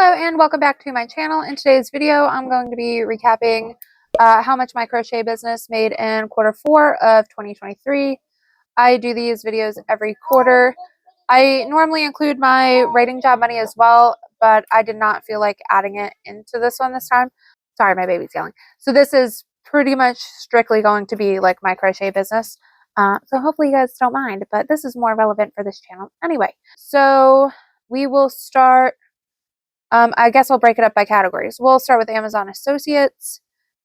Hello and welcome back to my channel. In today's video, I'm going to be recapping how much my crochet business made in Q4 of 2023. I do these videos every quarter. I normally include my writing job money as well, but I did not feel like adding it into this one this time. Sorry, my baby's yelling. So this is pretty much strictly going to be like my crochet business. So hopefully you guys don't mind, but this is more relevant for this channel. Anyway, so we will start. I guess I'll break it up by categories. We'll start with Amazon Associates,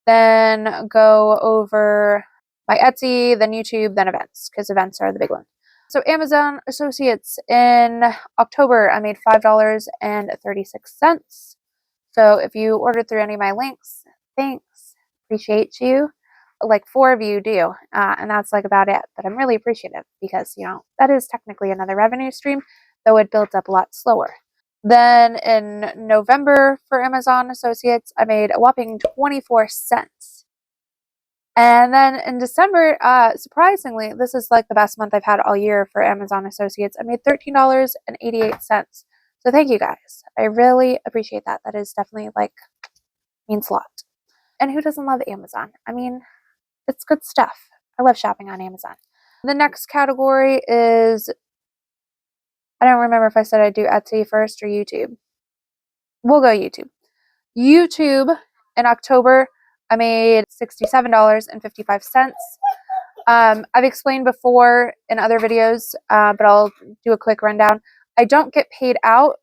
then go over my Etsy, then YouTube, then events, because events are the big one. So Amazon Associates, in October, I made $5.36. So if you ordered through any of my links, thanks. Appreciate you. Like 4 of you do, and that's like about it. But I'm really appreciative because, you know, that is technically another revenue stream, though it builds up a lot slower. Then in November for Amazon Associates, I made a whopping 24 cents. And then in December, surprisingly, this is like the best month I've had all year for Amazon Associates. I made $13.88. So thank you guys. I really appreciate that. That is definitely like means a lot. And who doesn't love Amazon? I mean, it's good stuff. I love shopping on Amazon. The next category is, I don't remember if I said I'd do Etsy first or YouTube. We'll go YouTube. YouTube in October, I made $67.55. I've explained before in other videos, but I'll do a quick rundown. I don't get paid out,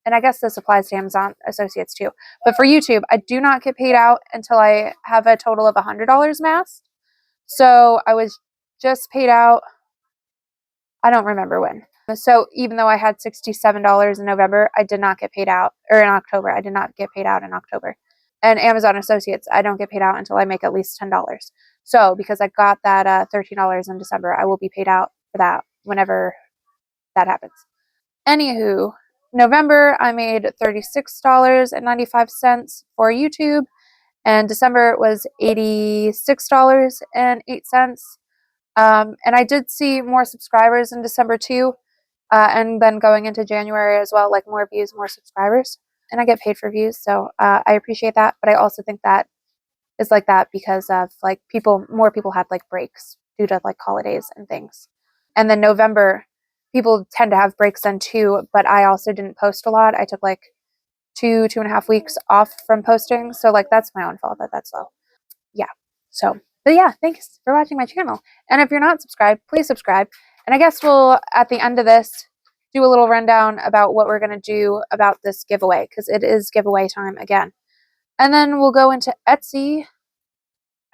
and I guess this applies to Amazon Associates too. But for YouTube, I do not get paid out until I have a total of $100 amassed. So I was just paid out, I don't remember when. So even though I had $67 in November, I did not get paid out, or in October, I did not get paid out in October. And Amazon Associates, I don't get paid out until I make at least $10. So because I got that $13 in December, I will be paid out for that whenever that happens. Anywho, November, I made $36.95 for YouTube, and December was $86.08. And I did see more subscribers in December too. And then going into January as well, like more views, more subscribers. And I get paid for views, so I appreciate that. But I also think that is like that because of like more people had like breaks due to like holidays and things. And then November, people tend to have breaks then too, but I also didn't post a lot. I took like 2.5 weeks off from posting. So like that's my own fault that that's low. Yeah. So, but yeah, thanks for watching my channel. And if you're not subscribed, please subscribe. And I guess we'll, at the end of this, do a little rundown about what we're going to do about this giveaway, because it is giveaway time again. And then we'll go into Etsy.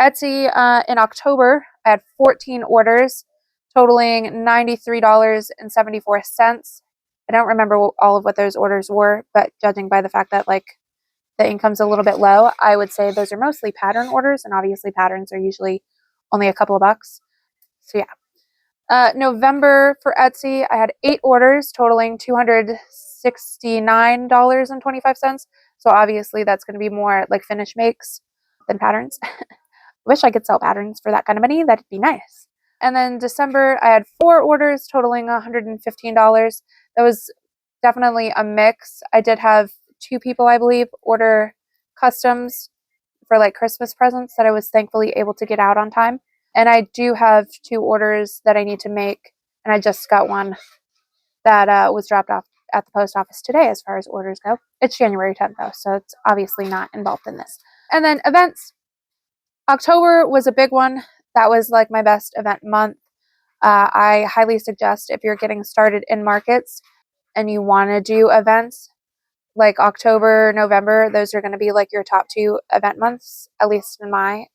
Etsy, in October, I had 14 orders, totaling $93.74. I don't remember all of what those orders were, but judging by the fact that, like, the income's a little bit low, I would say those are mostly pattern orders, and obviously patterns are usually only a couple of bucks. So yeah. November for Etsy, I had 8 orders totaling $269.25. So obviously that's going to be more like finish makes than patterns. Wish I could sell patterns for that kind of money. That'd be nice. And then December, I had 4 orders totaling $115. That was definitely a mix. I did have 2 people, I believe, order customs for like Christmas presents that I was thankfully able to get out on time. And I do have 2 orders that I need to make, and I just got one that was dropped off at the post office today as far as orders go. It's January 10th though, so it's obviously not involved in this. And then events. October was a big one. That was like my best event month. I highly suggest if you're getting started in markets and you want to do events, like October, November, those are going to be like your top 2 event months, at least in my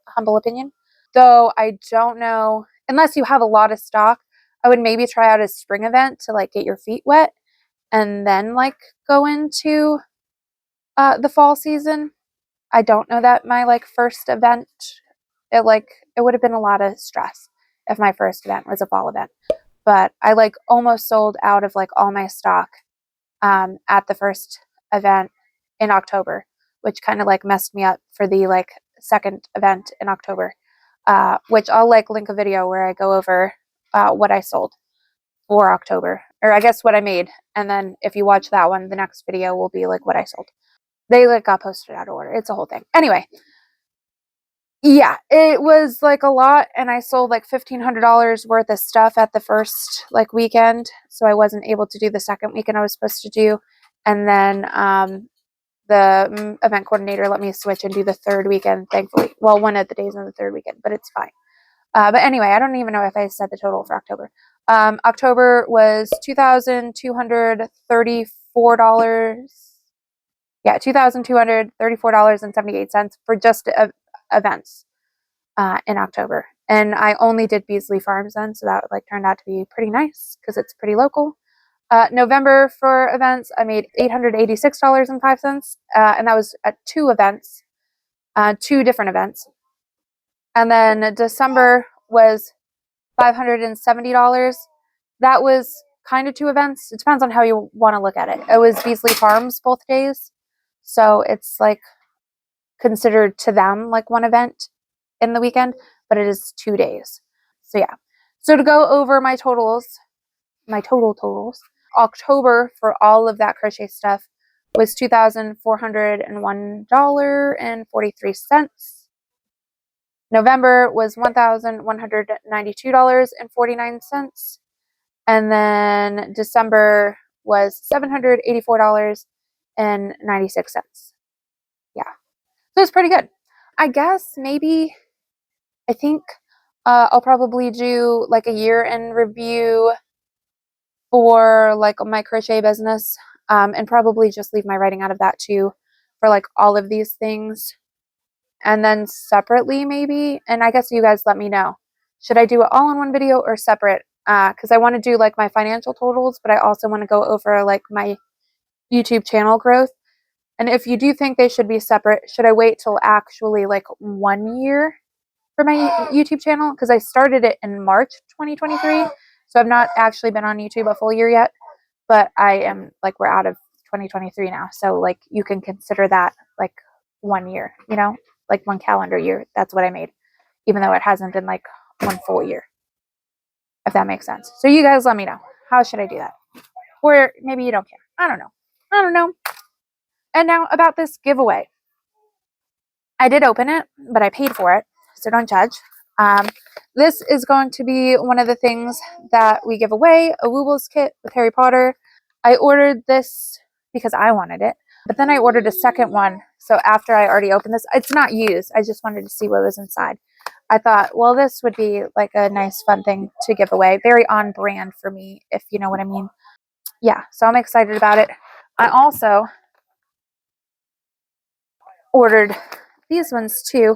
humble opinion. Though I don't know, unless you have a lot of stock, I would maybe try out a spring event to like get your feet wet and then like go into the fall season. I don't know that my like first event, it would have been a lot of stress if my first event was a fall event. But I like almost sold out of like all my stock at the first event in October, which kind of like messed me up for the like second event in October. Which I'll like link a video where I go over what I sold. for October, or I guess what I made. And then if you watch that one, the next video will be like what I sold. They like got posted out of order. It's a whole thing. Anyway, yeah, it was like a lot, and I sold like $1,500 worth of stuff at the first like weekend, so I wasn't able to do the second weekend I was supposed to do. And then the event coordinator let me switch and do the third weekend, thankfully. Well, one of the days on the third weekend, but it's fine. But anyway, I don't even know if I said the total for October. October was $2,234. Yeah, $2,234.78 for just events in October. And I only did Beasley Farms then, so that like turned out to be pretty nice because it's pretty local. November for events, I made $886.05, and that was at two events, two different events. And then December was $570. That was kind of two events. It depends on how you want to look at it. It was Beasley Farms both days, so it's like considered to them like one event in the weekend, but it is 2 days. So yeah. So to go over my totals, my totals, October for all of that crochet stuff was $2,401.43. November was $1,192.49. And then December was $784.96. Yeah. So it's pretty good. I guess maybe, I think I'll probably do like a year-end review for like my crochet business, and probably just leave my writing out of that too for like all of these things. And then separately maybe, and I guess you guys let me know. Should I do it all in one video or separate? Because I want to do like my financial totals, but I also want to go over like my YouTube channel growth. And if you do think they should be separate, should I wait till actually like 1 year for my YouTube channel? Because I started it in March 2023, so I've not actually been on YouTube a full year yet, but I am like, we're out of 2023 now, so like you can consider that like 1 year, you know, like one calendar year. That's what I made, even though it hasn't been like one full year, if that makes sense. So you guys let me know, how should I do that? Or maybe you don't care. I don't know. And now about this giveaway. I did open it, but I paid for it, so don't judge. This is going to be one of the things that we give away, a Woobles kit with Harry Potter. I ordered this because I wanted it, but then I ordered a second one. So after I already opened this, it's not used. I just wanted to see what was inside. I thought, well, this would be like a nice, fun thing to give away. Very on brand for me, if you know what I mean. Yeah, so I'm excited about it. I also ordered these ones too.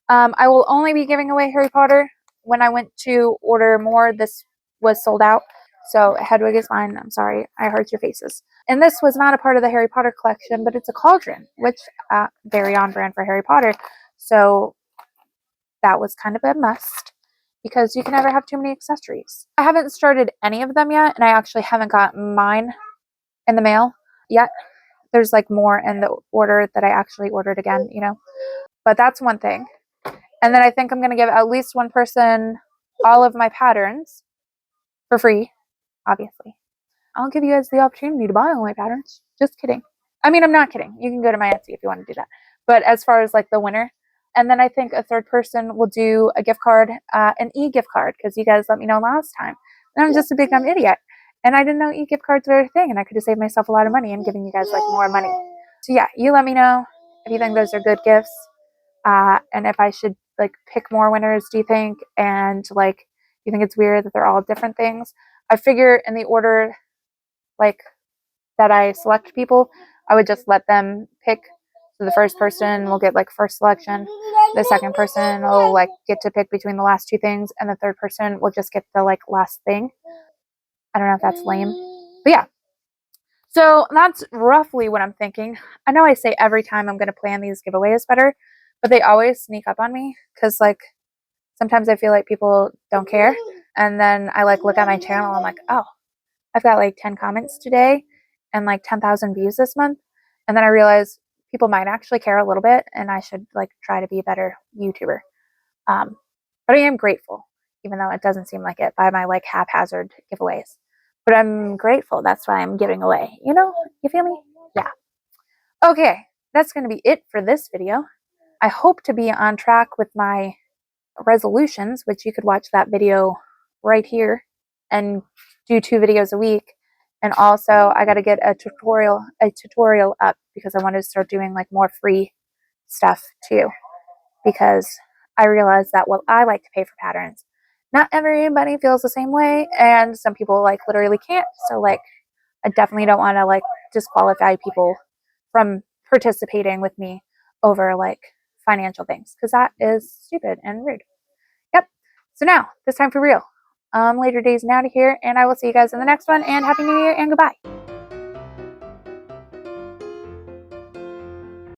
I will only be giving away Harry Potter. When I went to order more, this was sold out. So Hedwig is mine. I'm sorry. I hurt your faces. And this was not a part of the Harry Potter collection, but it's a cauldron, which very on brand for Harry Potter. So that was kind of a must because you can never have too many accessories. I haven't started any of them yet, and I actually haven't got mine in the mail yet. There's like more in the order that I actually ordered again, you know. But that's one thing. And then I think I'm going to give at least one person all of my patterns for free, obviously. I'll give you guys the opportunity to buy all my patterns. Just kidding. I mean, I'm not kidding. You can go to my Etsy if you want to do that. But as far as like the winner, and then I think a third person will do a gift card, an e-gift card, because you guys let me know last time. And I'm just a big dumb idiot. And I didn't know e-gift cards were a thing, and I could have saved myself a lot of money and giving you guys like more money. So yeah, you let me know if you think those are good gifts. And if I should like pick more winners, do you think? And like, you think it's weird that they're all different things? I figure in the order like that I select people, I would just let them pick. So the first person will get like first selection. The second person will like get to pick between the last two things, and the third person will just get the like last thing. I don't know if that's lame, but yeah. So that's roughly what I'm thinking. I know I say every time I'm going to plan these giveaways better, but they always sneak up on me because like sometimes I feel like people don't care. And then I like look at my channel and I'm like, oh, I've got like 10 comments today and like 10,000 views this month. And then I realize people might actually care a little bit, and I should like try to be a better YouTuber. But I am grateful, even though it doesn't seem like it, by my like haphazard giveaways. but I'm grateful. That's why I'm giving away. You know, you feel me? Yeah. Okay, that's going to be it for this video. I hope to be on track with my resolutions, which you could watch that video right here and do 2 videos a week. And also I got to get a tutorial up because I want to start doing like more free stuff too, because I realized that while I like to pay for patterns, not everybody feels the same way, and some people like literally can't. So like I definitely don't want to like disqualify people from participating with me over like financial things, because that is stupid and rude. Yep. So now, this time for real. Later days and out of here, and I will see you guys in the next one, and Happy New Year and goodbye.